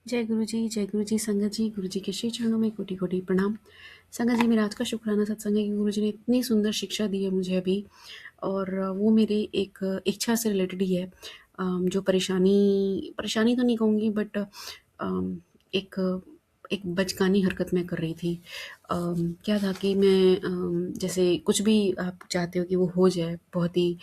जय गुरु जी, संगत जी, गुरु जी के श्री चरणों में कोटि कोटि प्रणाम। संगत जी, मेरा आज का शुक्राना सत्संग है कि गुरु जी ने इतनी सुंदर शिक्षा दी है मुझे अभी, और वो मेरी एक इच्छा से रिलेटेड ही है। जो परेशानी परेशानी तो नहीं कहूँगी, बट एक एक बचकानी हरकत मैं कर रही थी। क्या था कि मैं जैसे कुछ भी आप चाहते हो कि वो हो जाए, बहुत ही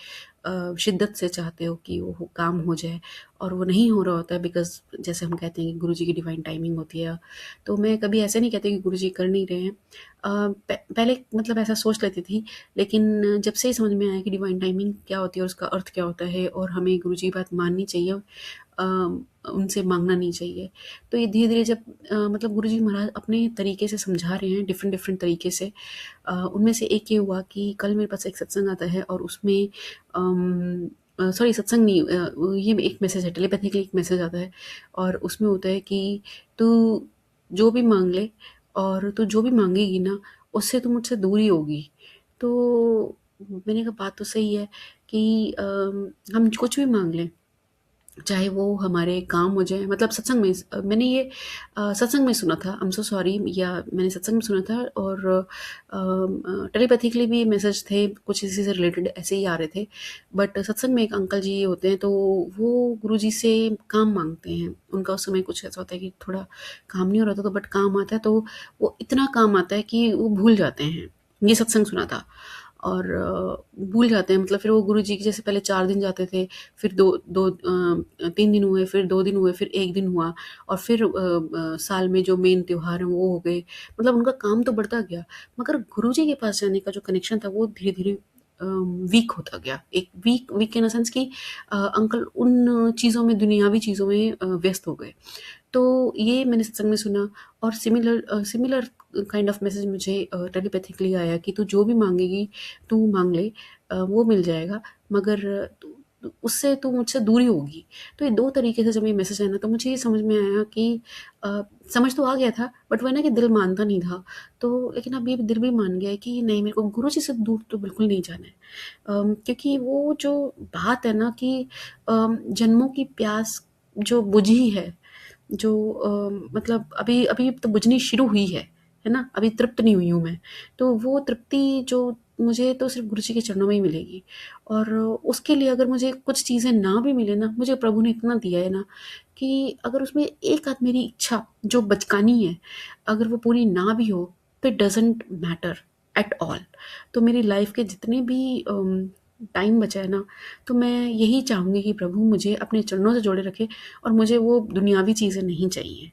शिद्दत से चाहते हो कि वो काम हो जाए, और वो नहीं हो रहा होता है, बिकॉज़ जैसे हम कहते हैं कि गुरु जी की डिवाइन टाइमिंग होती है। तो मैं कभी ऐसे नहीं कहती कि गुरु जी कर नहीं रहे हैं। पहले मतलब ऐसा सोच लेती थी, लेकिन जब से ही समझ में आया कि डिवाइन टाइमिंग क्या होती है और उसका अर्थ क्या होता है, और हमें गुरु जी की बात माननी चाहिए, अ, उनसे मांगना नहीं चाहिए। तो ये धीरे धीरे जब मतलब गुरु जी महाराज अपने तरीके से समझा रहे हैं, डिफरेंट डिफरेंट तरीके से। उनमें से एक ये हुआ कि कल मेरे पास एक सत्संग आता है, और उसमें सॉरी, सत्संग नहीं, ये एक मैसेज है, टेलीपैथिकली एक मैसेज आता है, और उसमें होता है कि तू जो भी मांग ले, और तू जो भी मांगेगी ना, उससे तू मुझसे दूर ही होगी। तो मैंने कहा बात तो सही है कि हम कुछ भी मांग लें, चाहे वो हमारे काम हो जाए। मतलब सत्संग में मैंने ये सत्संग में सुना था, आई एम सो सॉरी, या मैंने सत्संग में सुना था, और टेलीपैथिकली भी मैसेज थे कुछ इसी से रिलेटेड, ऐसे ही आ रहे थे। बट सत्संग में एक अंकल जी होते हैं, तो वो गुरु जी से काम मांगते हैं। उनका उस समय कुछ ऐसा होता है कि थोड़ा काम नहीं हो रहा था, तो बट काम आता है, तो वो इतना काम आता है कि वो भूल जाते हैं। ये सत्संग सुना था, और भूल जाते हैं। मतलब फिर वो गुरु जी की, जैसे पहले 4 दिन जाते थे, फिर 3 दिन हुए, फिर 2 दिन हुए, फिर 1 दिन हुआ, और फिर साल में जो मेन त्योहार हैं वो हो गए। मतलब उनका काम तो बढ़ता गया, मगर गुरु जी के पास जाने का जो कनेक्शन था वो धीरे-धीरे वीक होता गया। एक weak weak in the sense कि अंकल उन चीज़ों में, दुनियावी चीज़ों में व्यस्त हो गए। तो ये मैंने सत्संग में सुना, और सिमिलर काइंड ऑफ मैसेज मुझे टेलीपैथिकली आया कि तू जो भी मांगेगी, तू मांग ले, वो मिल जाएगा, मगर उससे तू मुझसे दूरी होगी। तो ये दो तरीके से जब ये मैसेज आया ना, तो मुझे ये समझ में आया कि समझ तो आ गया था, बट वह ना कि दिल मानता नहीं था। तो लेकिन अब ये दिल भी मान गया है कि नहीं, मेरे को गुरु जी से दूर तो बिल्कुल नहीं जाना है। क्योंकि वो जो बात है ना कि जन्मों की प्यास जो बुझी है, जो मतलब अभी अभी तो बुझनी शुरू हुई है ना? अभी तृप्त नहीं हुई हूँ मैं। तो वो तृप्ति जो मुझे तो सिर्फ़ गुरुजी के चरणों में ही मिलेगी, और उसके लिए अगर मुझे कुछ चीज़ें ना भी मिले ना, मुझे प्रभु ने इतना दिया है ना कि अगर उसमें एक आध मेरी इच्छा जो बचकानी है, अगर वो पूरी ना भी हो, तो it doesn't matter at all. तो मेरी लाइफ़ के जितने भी टाइम बचा है ना, तो मैं यही चाहूँगी कि प्रभु मुझे अपने चरणों से जोड़े रखे, और मुझे वो दुनियावी चीज़ें नहीं चाहिए,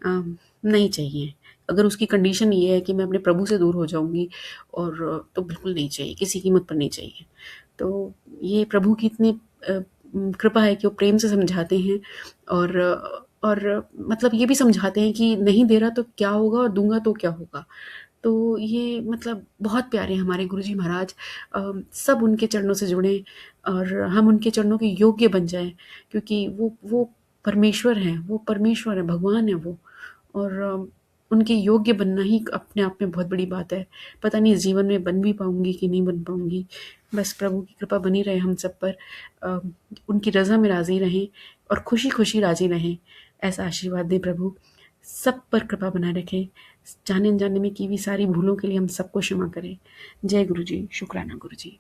नहीं चाहिए। अगर उसकी कंडीशन ये है कि मैं अपने प्रभु से दूर हो जाऊँगी, और तो बिल्कुल नहीं चाहिए, किसी कीमत पर नहीं चाहिए। तो ये प्रभु की इतनी कृपा है कि वो प्रेम से समझाते हैं, और मतलब ये भी समझाते हैं कि नहीं दे रहा तो क्या होगा, और दूँगा तो क्या होगा। तो ये मतलब बहुत प्यारे हैं हमारे गुरुजी महाराज। सब उनके चरणों से जुड़ें, और हम उनके चरणों के योग्य बन जाएँ, क्योंकि वो परमेश्वर हैं, वो परमेश्वर हैं, भगवान हैं वो। और उनके योग्य बनना ही अपने आप में बहुत बड़ी बात है। पता नहीं इस जीवन में बन भी पाऊँगी कि नहीं बन पाऊँगी। बस प्रभु की कृपा बनी रहे हम सब पर। अ, उनकी रज़ा में राज़ी रहें, और खुशी-खुशी राज़ी रहें, ऐसा आशीर्वाद दें प्रभु। सब पर कृपा बनाए रखें। जाने-अनजाने में की हुई सारी भूलों के लिए हम सबको क्षमा करें। जय गुरु जी, शुक्राना गुरु जी।